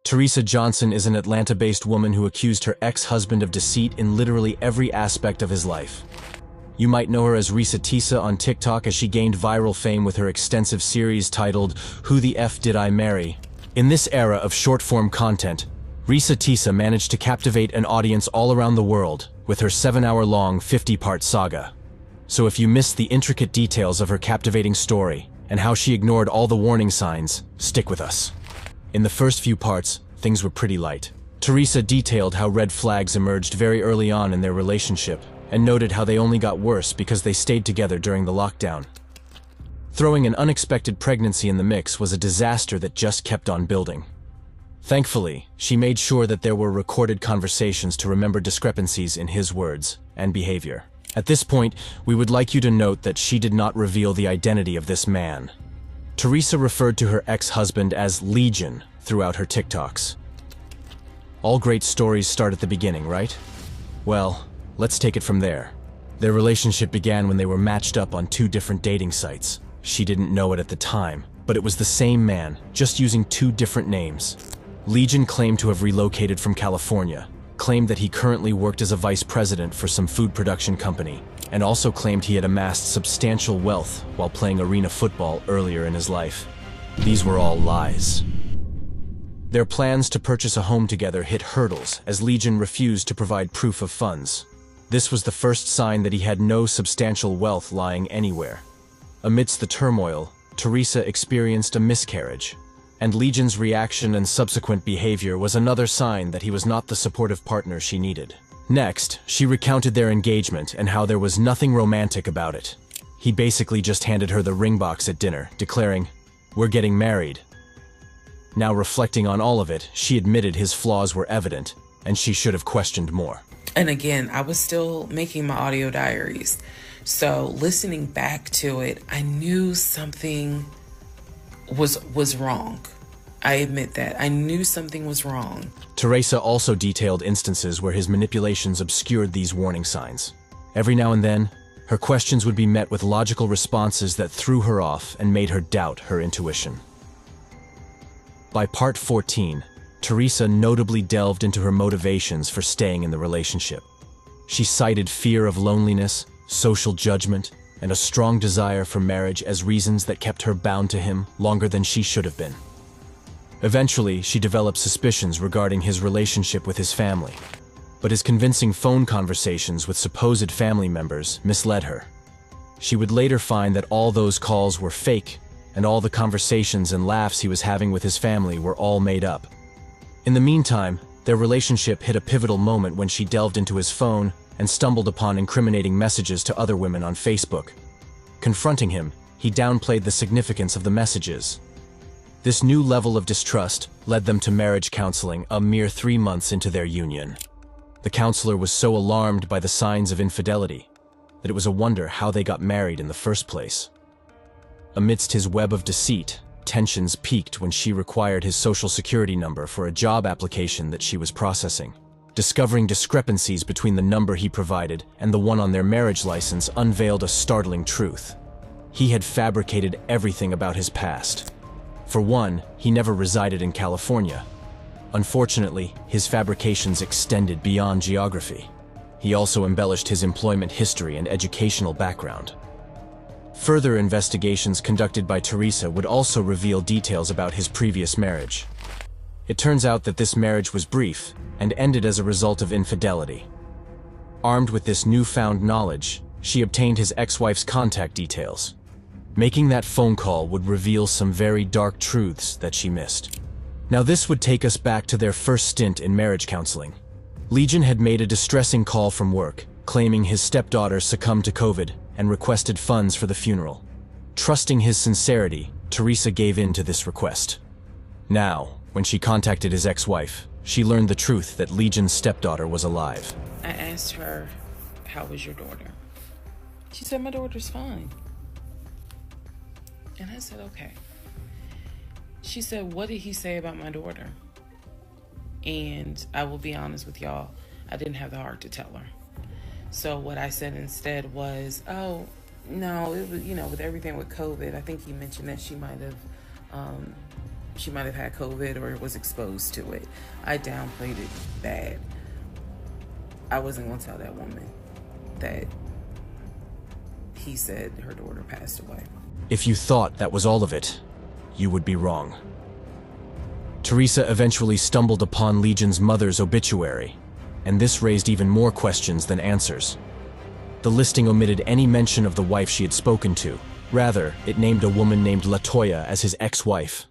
Teresa Johnson is an Atlanta-based woman who accused her ex-husband of deceit in literally every aspect of his life. You might know her as Risa Tisa on TikTok, as she gained viral fame with her extensive series titled Who the F Did I Marry? In this era of short-form content, Risa Tisa managed to captivate an audience all around the world with her 7-hour-long 50-part saga. So if you missed the intricate details of her captivating story and how she ignored all the warning signs, stick with us. In the first few parts, things were pretty light. Teresa detailed how red flags emerged very early on in their relationship and noted how they only got worse because they stayed together during the lockdown. Throwing an unexpected pregnancy in the mix was a disaster that just kept on building. Thankfully, she made sure that there were recorded conversations to remember discrepancies in his words and behavior. At this point, we would like you to note that she did not reveal the identity of this man. Teresa referred to her ex-husband as Legion throughout her TikToks. All great stories start at the beginning, right? Well, let's take it from there. Their relationship began when they were matched up on 2 different dating sites. She didn't know it at the time, but it was the same man, just using 2 different names. Legion claimed to have relocated from California, claimed that he currently worked as a vice president for some food production company, and also claimed he had amassed substantial wealth while playing arena football earlier in his life. These were all lies. Their plans to purchase a home together hit hurdles as Legion refused to provide proof of funds. This was the first sign that he had no substantial wealth lying anywhere. Amidst the turmoil, Teresa experienced a miscarriage, and Legion's reaction and subsequent behavior was another sign that he was not the supportive partner she needed. Next, she recounted their engagement and how there was nothing romantic about it. He basically just handed her the ring box at dinner, declaring, "We're getting married." Now reflecting on all of it, she admitted his flaws were evident, and she should have questioned more. And again, I was still making my audio diaries. So listening back to it, I knew something was wrong. I admit that. I knew something was wrong. Teresa also detailed instances where his manipulations obscured these warning signs. Every now and then, her questions would be met with logical responses that threw her off and made her doubt her intuition. By part 14, Teresa notably delved into her motivations for staying in the relationship. She cited fear of loneliness, social judgment, and a strong desire for marriage as reasons that kept her bound to him longer than she should have been. Eventually, she developed suspicions regarding his relationship with his family, but his convincing phone conversations with supposed family members misled her. She would later find that all those calls were fake, and all the conversations and laughs he was having with his family were all made up. In the meantime, their relationship hit a pivotal moment when she delved into his phone and stumbled upon incriminating messages to other women on Facebook. Confronting him, he downplayed the significance of the messages. This new level of distrust led them to marriage counseling a mere 3 months into their union. The counselor was so alarmed by the signs of infidelity that it was a wonder how they got married in the first place. Amidst his web of deceit, tensions peaked when she required his social security number for a job application that she was processing. Discovering discrepancies between the number he provided and the one on their marriage license unveiled a startling truth. He had fabricated everything about his past. For one, he never resided in California. Unfortunately, his fabrications extended beyond geography. He also embellished his employment history and educational background. Further investigations conducted by Teresa would also reveal details about his previous marriage. It turns out that this marriage was brief and ended as a result of infidelity. Armed with this newfound knowledge, she obtained his ex-wife's contact details. Making that phone call would reveal some very dark truths that she missed. Now this would take us back to their first stint in marriage counseling. Legion had made a distressing call from work, claiming his stepdaughter succumbed to COVID and requested funds for the funeral. Trusting his sincerity, Teresa gave in to this request. Now, when she contacted his ex-wife, she learned the truth that Legion's stepdaughter was alive. I asked her, "How was your daughter?" She said, "My daughter's fine." And I said, "Okay." She said, "What did he say about my daughter?" And I will be honest with y'all, I didn't have the heart to tell her. So what I said instead was, "Oh, no, it was, with everything with COVID, I think he mentioned that she might have she might have had COVID or was exposed to it. I downplayed it bad. I wasn't going to tell that woman that he said her daughter passed away. If you thought that was all of it, you would be wrong. Teresa eventually stumbled upon Legion's mother's obituary, and this raised even more questions than answers. The listing omitted any mention of the wife she had spoken to. Rather, it named a woman named LaToya as his ex-wife.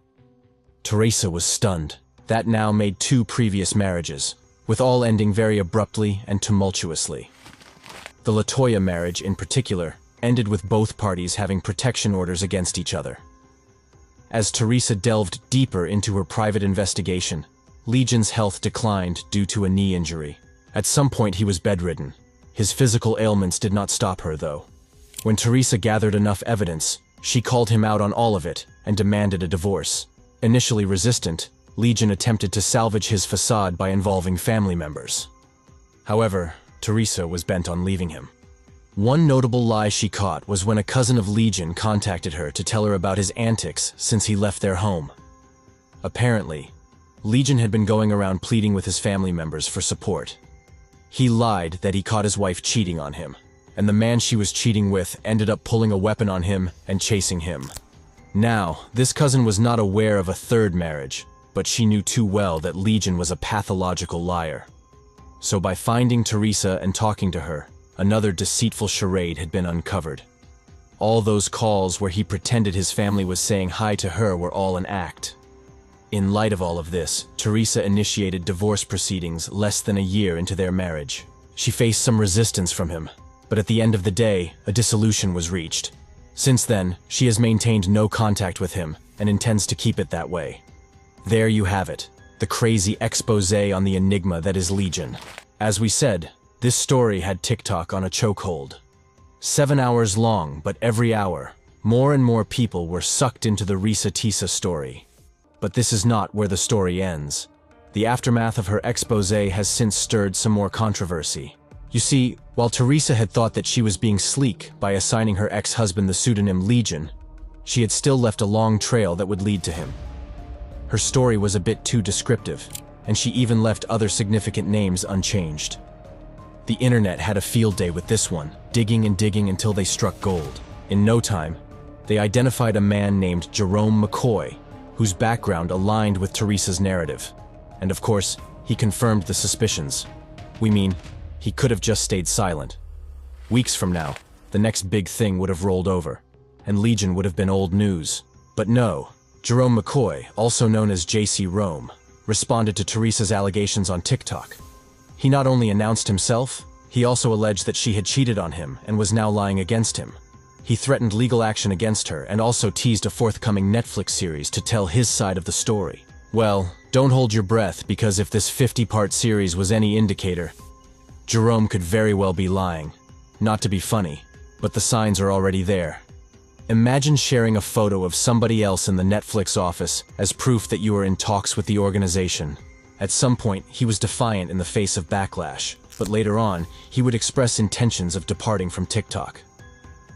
Teresa was stunned. That now made 2 previous marriages, with all ending very abruptly and tumultuously. The LaToya marriage, in particular, ended with both parties having protection orders against each other. As Teresa delved deeper into her private investigation, Legion's health declined due to a knee injury. At some point he was bedridden. His physical ailments did not stop her, though. When Teresa gathered enough evidence, she called him out on all of it and demanded a divorce. Initially resistant, Legion attempted to salvage his facade by involving family members. However, Teresa was bent on leaving him. One notable lie she caught was when a cousin of Legion contacted her to tell her about his antics since he left their home. Apparently, Legion had been going around pleading with his family members for support. He lied that he caught his wife cheating on him, and the man she was cheating with ended up pulling a weapon on him and chasing him. Now, this cousin was not aware of a third marriage, but she knew too well that Legion was a pathological liar. So by finding Teresa and talking to her, another deceitful charade had been uncovered. All those calls where he pretended his family was saying hi to her were all an act. In light of all of this, Teresa initiated divorce proceedings less than a year into their marriage. She faced some resistance from him, but at the end of the day, a dissolution was reached. Since then, she has maintained no contact with him and intends to keep it that way. There you have it, the crazy exposé on the enigma that is Legion. As we said, this story had TikTok on a chokehold. 7 hours long, but every hour, more and more people were sucked into the Risa Tisa story. But this is not where the story ends. The aftermath of her exposé has since stirred some more controversy. You see, while Teresa had thought that she was being sleek by assigning her ex-husband the pseudonym Legion, she had still left a long trail that would lead to him. Her story was a bit too descriptive, and she even left other significant names unchanged. The internet had a field day with this one, digging and digging until they struck gold. In no time, they identified a man named Jerome McCoy, whose background aligned with Teresa's narrative. And of course, he confirmed the suspicions. We mean, he could have just stayed silent. Weeks from now, the next big thing would have rolled over, and Legion would have been old news. But no, Jerome McCoy, also known as JC Rome, responded to Teresa's allegations on TikTok. He not only announced himself, he also alleged that she had cheated on him and was now lying against him. He threatened legal action against her and also teased a forthcoming Netflix series to tell his side of the story. Well, don't hold your breath, because if this 50-part series was any indicator, Jerome could very well be lying. Not to be funny, but the signs are already there. Imagine sharing a photo of somebody else in the Netflix office as proof that you are in talks with the organization. At some point, he was defiant in the face of backlash, but later on, he would express intentions of departing from TikTok.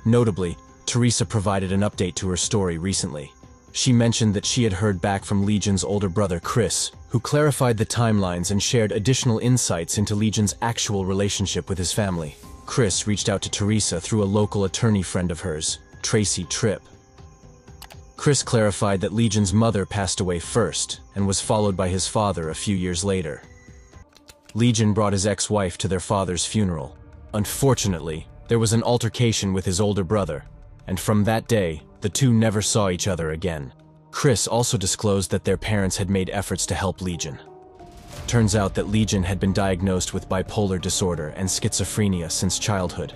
Notably, Teresa provided an update to her story recently. She mentioned that she had heard back from Legion's older brother, Chris, who clarified the timelines and shared additional insights into Legion's actual relationship with his family. Chris reached out to Teresa through a local attorney friend of hers, Tracy Tripp. Chris clarified that Legion's mother passed away first and was followed by his father a few years later. Legion brought his ex-wife to their father's funeral. Unfortunately, there was an altercation with his older brother, and from that day, the two never saw each other again. Chris also disclosed that their parents had made efforts to help Legion. Turns out that Legion had been diagnosed with bipolar disorder and schizophrenia since childhood.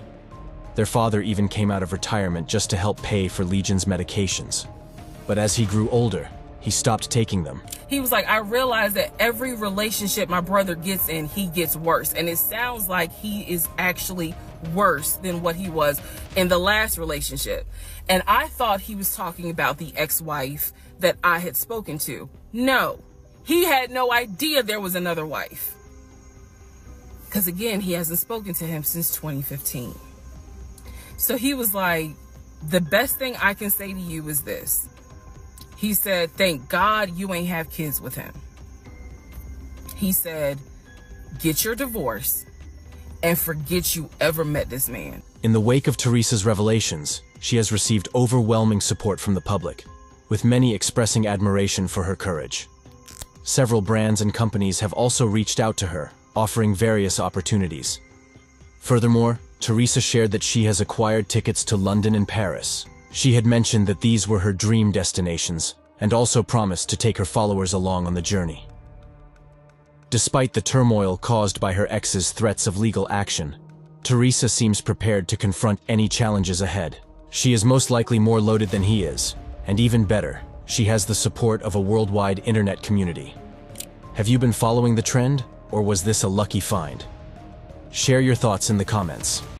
Their father even came out of retirement just to help pay for Legion's medications. But as he grew older, he stopped taking them. He was like, I realized that every relationship my brother gets in, he gets worse. And it sounds like he is actually worse than what he was in the last relationship. And I thought he was talking about the ex-wife that I had spoken to. No, he had no idea there was another wife. Because again, he hasn't spoken to him since 2015. So he was like, the best thing I can say to you is this. He said, thank God you ain't have kids with him. He said, get your divorce and forget you ever met this man. In the wake of Teresa's revelations, she has received overwhelming support from the public, with many expressing admiration for her courage. Several brands and companies have also reached out to her, offering various opportunities. Furthermore, Teresa shared that she has acquired tickets to London and Paris. She had mentioned that these were her dream destinations, and also promised to take her followers along on the journey. Despite the turmoil caused by her ex's threats of legal action, Teresa seems prepared to confront any challenges ahead. She is most likely more loaded than he is, and even better, she has the support of a worldwide internet community. Have you been following the trend, or was this a lucky find? Share your thoughts in the comments.